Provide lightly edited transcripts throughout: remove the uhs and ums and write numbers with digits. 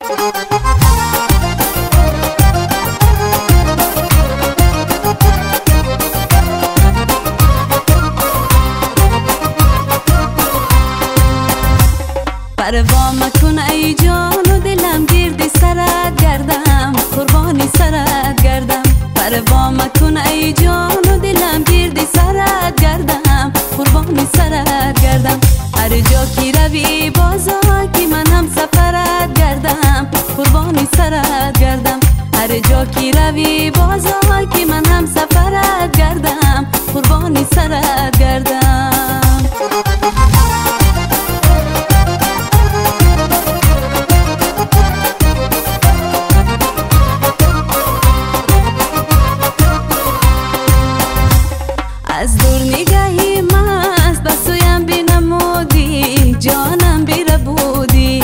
پروا مکن ای جان و دلم گردی سرت گردم، قربانی سرت گردم. پروا مکن ای جان و دلم گردی سرت گردم، قربانی سرت گردم. هر جا کی روی بازا کی من هم سفرت گردم، قربانی سرت گردم. هر جا کی روی بازا کی من هم سفرت گردم، قربانی سرت گردم. از دور نگاهی مست بسویم بنمودی، جانم بیره بودی.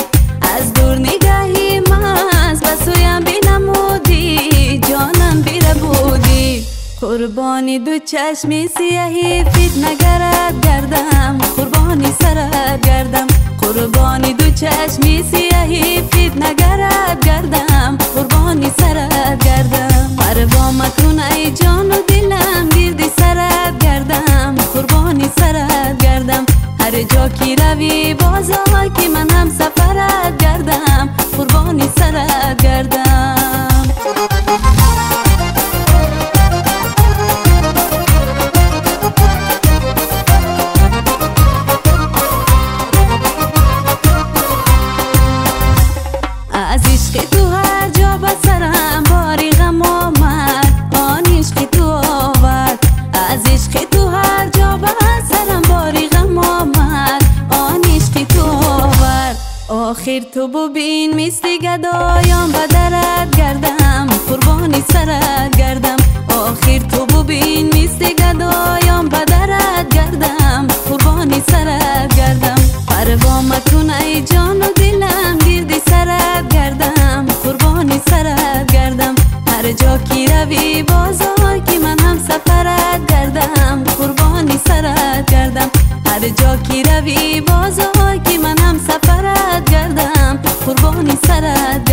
از دور نگاهی مست بسویم بنمودی، جانم بیره بودی. قربانی دو چشمی سیاهی فتنگرت گردم، قربانی سرت گردم. قربانی دو چشمی سیاهی فتنگرت گردم، قربانی سرت گردم. پروا مکن ای جان و دلم گردی سرت گردم، قربانی سرت گردم. هر جا کی روی بازا کی من هم سفرت گردم، قربانی سرت گردم. از عشق تو هر جا بسرم باری غم آمد، آن عشق تو آورد. از عشق تو هر جا بسرم باری غم آمد، آن عشق تو آورد. آخر تو ببین مثل گدایان به درت گردم، قربانی سرت گردم. آخر تو ببین مثل گدایان به درت گردم، قربانی سرت گردم. پروا مکن ای جان و دلم گردی سرت گردم، قربانی سرت گردم. هر جا کی روی بازا کی من هم سفرت گردم، قربانی سرت گردم. هر جا کی روی بازا کی من هم سفرت گردم، قربانی سرت گردم.